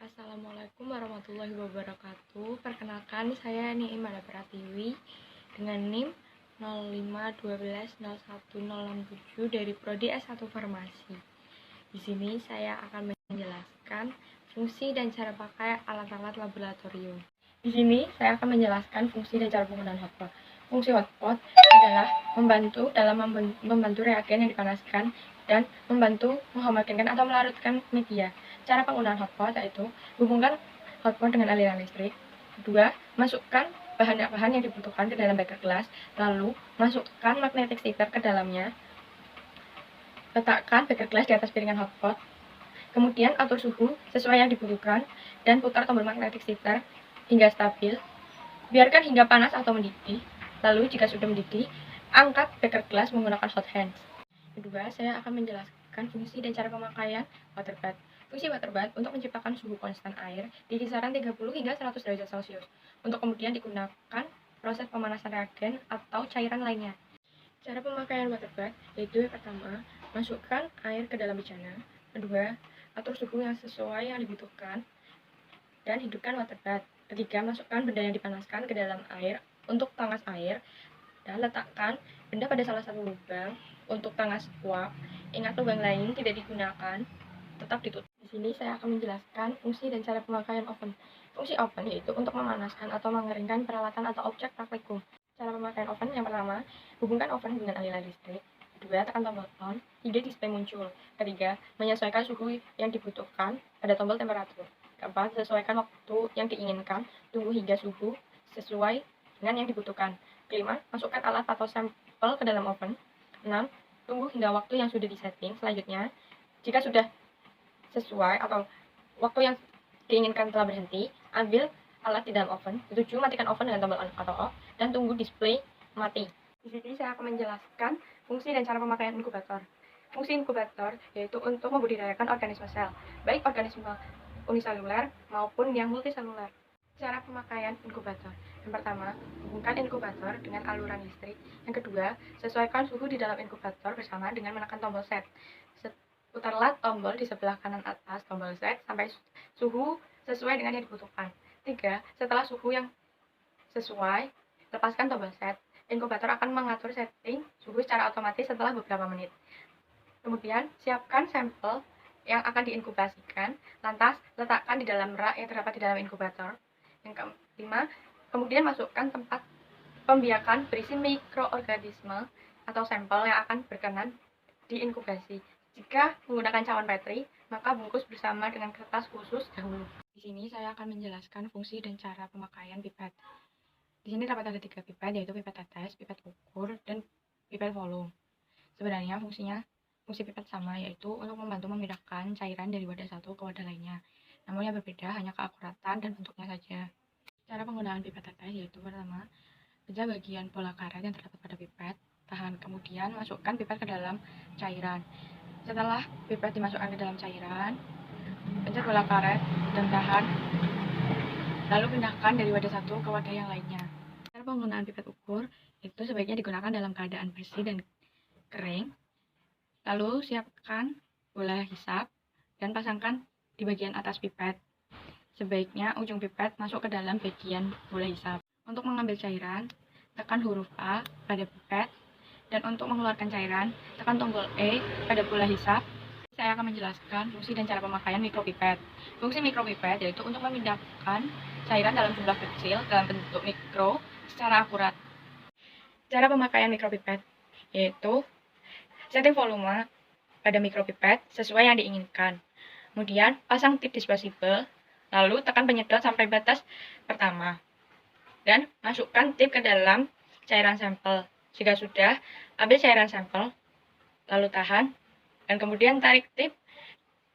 Assalamualaikum warahmatullahi wabarakatuh. Perkenalkan, saya Ni'imada Pratiwi dengan NIM 05120106 dari Prodi S1 Farmasi. Di sini saya akan menjelaskan fungsi dan cara pakai alat-alat laboratorium. Di sini saya akan menjelaskan fungsi dan cara penggunaan hotpot. Fungsi hotpot adalah membantu reagen yang dipanaskan dan membantu mehomogenkan atau melarutkan media. Cara penggunaan hotpot yaitu hubungkan hotpot dengan aliran listrik. Kedua, masukkan bahan-bahan yang dibutuhkan ke dalam beker gelas, lalu masukkan magnetic sticker ke dalamnya. Letakkan beker gelas di atas piringan hotpot. Kemudian atur suhu sesuai yang dibutuhkan dan putar tombol magnetic sticker hingga stabil. Biarkan hingga panas atau mendidih. Lalu jika sudah mendidih, angkat beker gelas menggunakan hot hands. Kedua, saya akan menjelaskan fungsi dan cara pemakaian water bath. Fungsi water bath untuk menciptakan suhu konstan air di kisaran 30 hingga 100 derajat Celcius, untuk kemudian digunakan proses pemanasan reagen atau cairan lainnya. Cara pemakaian water bath yaitu pertama, masukkan air ke dalam bejana. Kedua, atur suhu yang sesuai yang dibutuhkan dan hidupkan water bath. Ketiga, masukkan benda yang dipanaskan ke dalam air untuk tangas air dan letakkan benda pada salah satu lubang untuk tangas uap. Ingat, lubang lain tidak digunakan, tetap ditutup. Di sini saya akan menjelaskan fungsi dan cara pemakaian oven. Fungsi oven yaitu untuk memanaskan atau mengeringkan peralatan atau objek praktikum. Cara pemakaian oven yang pertama, hubungkan oven dengan aliran listrik. Kedua, tekan tombol on hingga display muncul. Ketiga, menyesuaikan suhu yang dibutuhkan pada tombol temperatur. Keempat, sesuaikan waktu yang diinginkan, tunggu hingga suhu sesuai dengan yang dibutuhkan. Kelima, masukkan alat atau sampel ke dalam oven. 6. Tunggu hingga waktu yang sudah disetting. Selanjutnya, jika sudah sesuai atau waktu yang diinginkan telah berhenti, ambil alat di dalam oven. 7. Matikan oven dengan tombol on atau off dan tunggu display mati. Di sini saya akan menjelaskan fungsi dan cara pemakaian inkubator. Fungsi inkubator yaitu untuk membudidayakan organisme sel, baik organisme uniseluler maupun yang multiseluler. Cara pemakaian inkubator. Yang pertama, hubungkan inkubator dengan aluran listrik. Yang kedua, sesuaikan suhu di dalam inkubator bersama dengan menekan tombol set. Putarlah tombol di sebelah kanan atas tombol set sampai suhu sesuai dengan yang dibutuhkan. 3. Setelah suhu yang sesuai, lepaskan tombol set. Inkubator akan mengatur setting suhu secara otomatis setelah beberapa menit. Kemudian, siapkan sampel yang akan diinkubasikan, lantas letakkan di dalam rak yang terdapat di dalam inkubator. Yang kelima, kemudian masukkan tempat pembiakan berisi mikroorganisme atau sampel yang akan berkenan diinkubasi. Jika menggunakan cawan Petri, maka bungkus bersama dengan kertas khusus dahulu. Di sini saya akan menjelaskan fungsi dan cara pemakaian pipet. Di sini terdapat ada 3 pipet, yaitu pipet tetes, pipet ukur, dan pipet volume. Sebenarnya fungsi pipet sama, yaitu untuk membantu memindahkan cairan dari wadah satu ke wadah lainnya. Namun yang berbeda hanya keakuratan dan bentuknya saja. Cara penggunaan pipet tetes yaitu pertama, pecah bagian bola karet yang terdapat pada pipet, tahan, kemudian masukkan pipet ke dalam cairan. Setelah pipet dimasukkan ke dalam cairan, pencet bola karet dan tahan, lalu pindahkan dari wadah satu ke wadah yang lainnya. Cara penggunaan pipet ukur itu sebaiknya digunakan dalam keadaan bersih dan kering. Lalu siapkan bola hisap dan pasangkan di bagian atas pipet. Sebaiknya ujung pipet masuk ke dalam bagian bola hisap. Untuk mengambil cairan, tekan huruf A pada pipet, dan untuk mengeluarkan cairan, tekan tombol E pada bola hisap. Saya akan menjelaskan fungsi dan cara pemakaian mikropipet. Fungsi mikropipet yaitu untuk memindahkan cairan dalam jumlah kecil dalam bentuk mikro secara akurat. Cara pemakaian mikropipet yaitu setting volume pada mikropipet sesuai yang diinginkan. Kemudian pasang tip disposable, lalu tekan penyedot sampai batas pertama. Dan masukkan tip ke dalam cairan sampel. Jika sudah, ambil cairan sampel, lalu tahan, dan kemudian tarik tip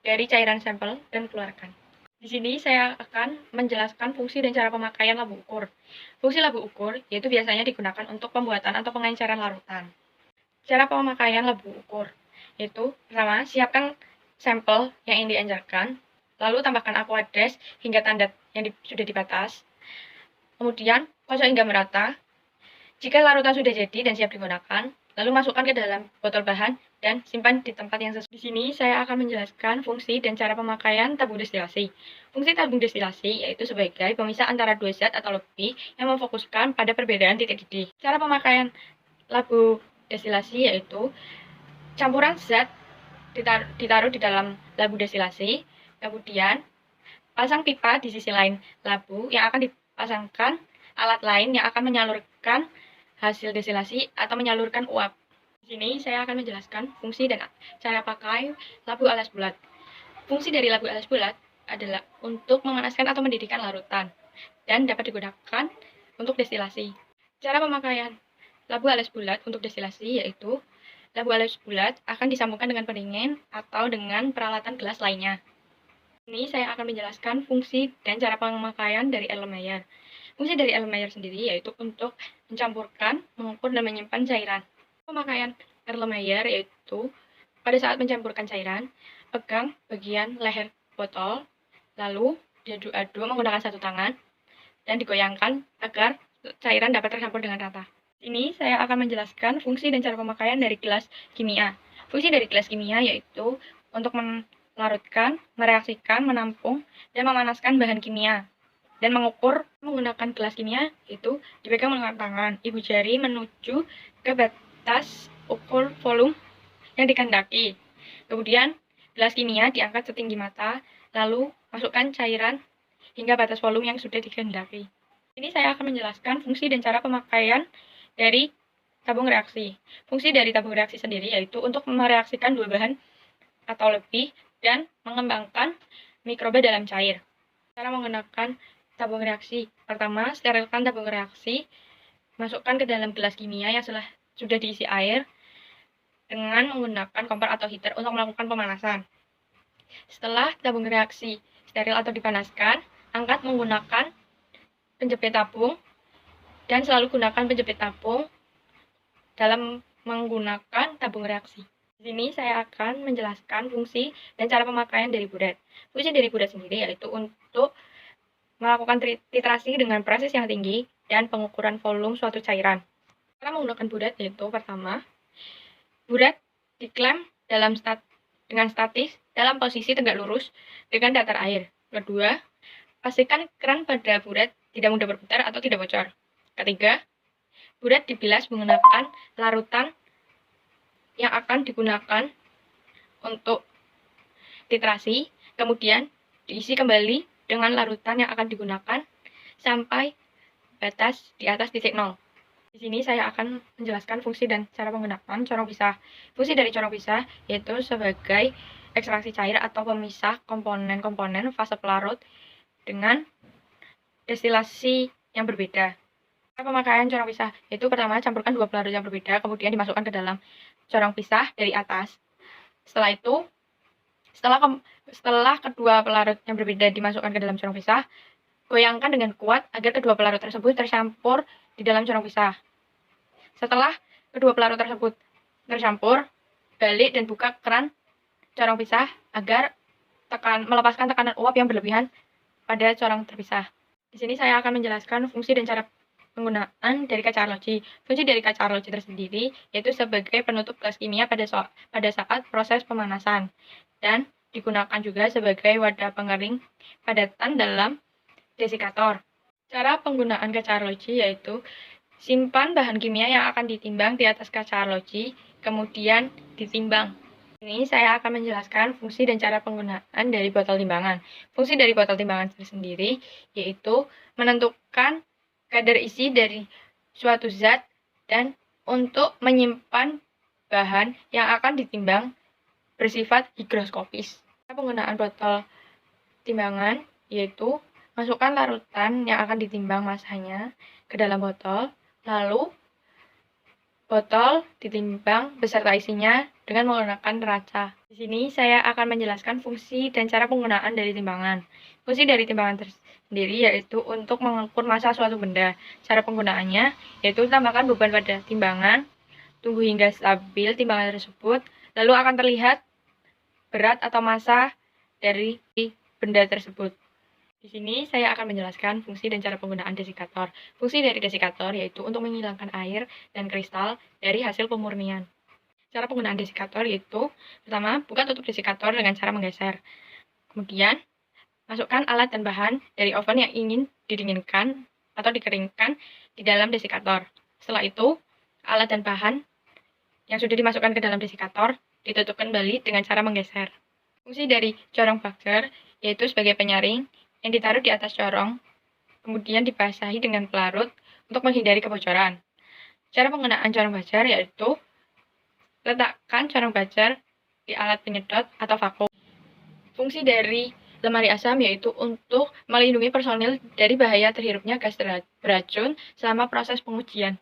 dari cairan sampel dan keluarkan. Di sini saya akan menjelaskan fungsi dan cara pemakaian labu ukur. Fungsi labu ukur yaitu biasanya digunakan untuk pembuatan atau pengenceran larutan. Cara pemakaian labu ukur yaitu pertama, siapkan sampel yang ingin diencerkan, lalu tambahkan aqueous hingga tanda yang sudah dibatas. Kemudian kocok hingga merata. Jika larutan sudah jadi dan siap digunakan, Lalu masukkan ke dalam botol bahan dan simpan di tempat yang sesuai. Di sini saya akan menjelaskan fungsi dan cara pemakaian tabung destilasi. Fungsi tabung destilasi yaitu sebagai pemisah antara dua zat atau lebih yang memfokuskan pada perbedaan titik didih. Cara pemakaian labu destilasi yaitu campuran zat ditaruh di dalam labu destilasi, kemudian pasang pipa di sisi lain labu yang akan dipasangkan alat lain yang akan menyalurkan hasil destilasi atau menyalurkan uap. Di sini saya akan menjelaskan fungsi dan cara pakai labu alas bulat. Fungsi dari labu alas bulat adalah untuk memanaskan atau mendidihkan larutan dan dapat digunakan untuk destilasi. Cara pemakaian labu alas bulat untuk destilasi yaitu labu alas bulat akan disambungkan dengan pendingin atau dengan peralatan gelas lainnya. Ini saya akan menjelaskan fungsi dan cara pemakaian dari Erlenmeyer. Fungsi dari Erlenmeyer sendiri yaitu untuk mencampurkan, mengukur, dan menyimpan cairan. Pemakaian Erlenmeyer yaitu pada saat mencampurkan cairan, pegang bagian leher botol, lalu diaduk-aduk menggunakan satu tangan, dan digoyangkan agar cairan dapat tercampur dengan rata. Ini saya akan menjelaskan fungsi dan cara pemakaian dari gelas kimia. Fungsi dari gelas kimia yaitu untuk melarutkan, mereaksikan, menampung, dan memanaskan bahan kimia. Dan mengukur menggunakan gelas kimia itu dipegang menggunakan tangan, ibu jari menuju ke batas ukur volume yang dikehendaki. Kemudian gelas kimia diangkat setinggi mata, lalu masukkan cairan hingga batas volume yang sudah dikehendaki. Ini saya akan menjelaskan fungsi dan cara pemakaian dari tabung reaksi. Fungsi dari tabung reaksi sendiri yaitu untuk mereaksikan dua bahan atau lebih dan mengembangkan mikroba dalam cair. Cara menggunakan tabung reaksi. Pertama, sterilkan tabung reaksi, masukkan ke dalam gelas kimia yang sudah diisi air dengan menggunakan kompor atau heater untuk melakukan pemanasan. Setelah tabung reaksi steril atau dipanaskan, angkat menggunakan penjepit tabung dan selalu gunakan penjepit tabung dalam menggunakan tabung reaksi. Di sini saya akan menjelaskan fungsi dan cara pemakaian dari buret. Fungsi dari buret sendiri yaitu untuk melakukan titrasi dengan presis yang tinggi dan pengukuran volume suatu cairan. Cara menggunakan buret yaitu pertama, buret diklem dengan statis dalam posisi tegak lurus dengan datar air. Kedua, pastikan keran pada buret tidak mudah berputar atau tidak bocor. Ketiga, buret dibilas menggunakan larutan yang akan digunakan untuk titrasi, kemudian diisi kembali dengan larutan yang akan digunakan sampai batas di atas titik 0. Di sini saya akan menjelaskan fungsi dan cara penggunaan corong pisah. Fungsi dari corong pisah yaitu sebagai ekstraksi cair atau pemisah komponen-komponen fase pelarut dengan destilasi yang berbeda. Cara pemakaian corong pisah yaitu pertama campurkan dua pelarut yang berbeda, kemudian dimasukkan ke dalam corong pisah dari atas. Setelah itu, setelah kedua pelarut yang berbeda dimasukkan ke dalam corong pisah, goyangkan dengan kuat agar kedua pelarut tersebut tercampur di dalam corong pisah. Setelah kedua pelarut tersebut tercampur, balik dan buka keran corong pisah agar melepaskan tekanan uap yang berlebihan pada corong terpisah. Di sini saya akan menjelaskan fungsi dan cara penggunaan dari kaca arloji. Fungsi dari kaca arloji tersendiri yaitu sebagai penutup gelas kimia pada saat proses pemanasan dan digunakan juga sebagai wadah pengering padatan dalam desikator. Cara penggunaan kaca arloji yaitu simpan bahan kimia yang akan ditimbang di atas kaca arloji, kemudian ditimbang. Ini saya akan menjelaskan fungsi dan cara penggunaan dari botol timbangan. Fungsi dari botol timbangan sendiri yaitu menentukan kadar isi dari suatu zat dan untuk menyimpan bahan yang akan ditimbang bersifat higroskopis. Penggunaan botol timbangan yaitu masukkan larutan yang akan ditimbang masanya ke dalam botol, lalu botol ditimbang beserta isinya dengan menggunakan neraca. Di sini saya akan menjelaskan fungsi dan cara penggunaan dari timbangan. Fungsi dari timbangan sendiri yaitu untuk mengukur massa suatu benda. Cara penggunaannya yaitu tambahkan beban pada timbangan, tunggu hingga stabil timbangan tersebut, lalu akan terlihat berat atau massa dari benda tersebut. Di sini saya akan menjelaskan fungsi dan cara penggunaan desikator. Fungsi dari desikator yaitu untuk menghilangkan air dan kristal dari hasil pemurnian. Cara penggunaan desikator yaitu, pertama, buka tutup desikator dengan cara menggeser. Kemudian, masukkan alat dan bahan dari oven yang ingin didinginkan atau dikeringkan di dalam desikator. Setelah itu, alat dan bahan yang sudah dimasukkan ke dalam desikator ditutup kembali dengan cara menggeser. Fungsi dari corong bakar yaitu sebagai penyaring yang ditaruh di atas corong, kemudian dibasahi dengan pelarut untuk menghindari kebocoran. Cara penggunaan corong bajar yaitu letakkan corong bajar di alat penyedot atau vakum. Fungsi dari lemari asam yaitu untuk melindungi personil dari bahaya terhirupnya gas beracun selama proses pengujian.